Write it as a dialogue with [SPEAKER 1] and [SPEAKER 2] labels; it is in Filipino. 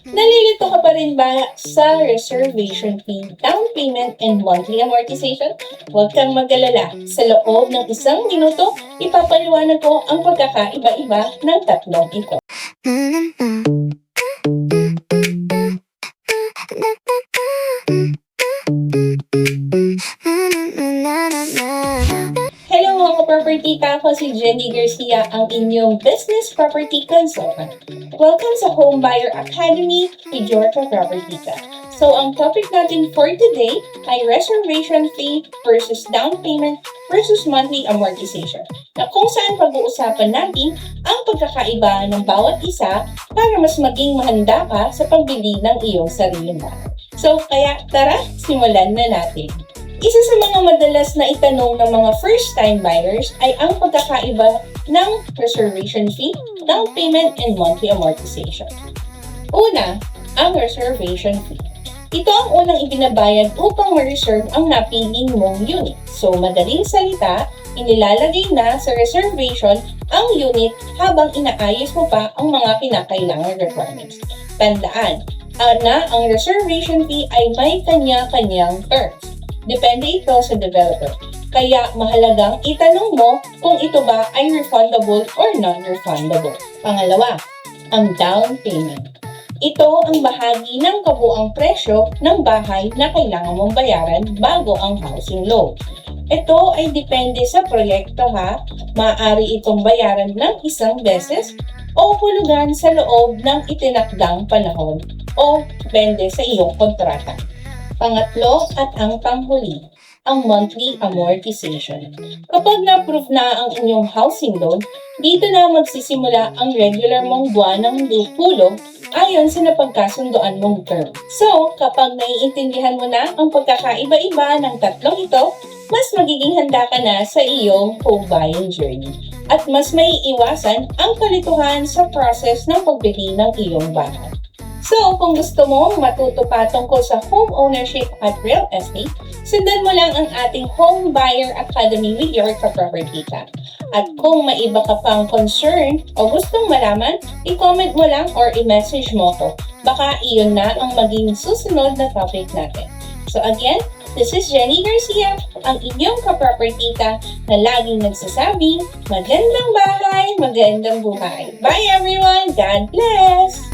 [SPEAKER 1] Nalilito ka pa rin ba sa reservation fee, down payment, and monthly amortization? Huwag kang mag-alala. Sa loob ng 1 minuto, ipapaliwanag ko ang pagkakaiba-iba ng tatlong ito. Hello mga ka-property, ako si Jenny Garcia, ang inyong business property consultant. Welcome sa Home Buyer Academy with your ka-property ka. So ang topic natin for today ay reservation fee versus down payment versus monthly amortization, na kung saan pag-uusapan natin ang pagkakaiba ng bawat isa para mas maging mahanda ka sa pagbili ng iyong sariling bahay. So kaya tara, simulan na natin. Isa sa mga madalas na itanong ng mga first-time buyers ay ang pagkakaiba ng reservation fee, down payment, and monthly amortization. Una, ang reservation fee. Ito ang unang ibinabayad upang ma-reserve ang napiling mong unit. So, madaling salita, inilalagay na sa reservation ang unit habang inaayos mo pa ang mga kinakailangan requirements. Tandaan na ang reservation fee ay may kanya-kanyang terms. Depende ito sa developer. Kaya mahalagang itanong mo kung ito ba ay refundable or non-refundable. Pangalawa, ang down payment. Ito ang bahagi ng kabuang presyo ng bahay na kailangan mong bayaran bago ang housing loan. Ito ay depende sa proyekto ha. Maaari itong bayaran ng isang beses o hulugan sa loob ng itinakdang panahon o depende sa iyong kontrata. Pangatlo at ang panghuli, ang monthly amortization. Kapag na-approve na ang inyong housing loan, dito na magsisimula ang regular mong buwanang hulog ayon sa napagkasundoan mong term. So, kapag naiintindihan mo na ang pagkakaiba-iba ng tatlong ito, mas magiging handa ka na sa iyong home buying journey. At mas maiiwasan ang kalituhan sa process ng pagbili ng iyong bahay. So, kung gusto mong matuto pa tungkol sa home ownership at real estate, sundan mo lang ang ating Home Buyer Academy with your ka-property ka. At kung may iba ka pang concern o gustong malaman, i-comment mo lang or i-message mo ko. Baka iyon na ang maging susunod na topic natin. So again, this is Jenny Garcia, ang inyong ka-property ka na laging nagsasabing, magandang bahay, magandang buhay. Bye everyone! God bless!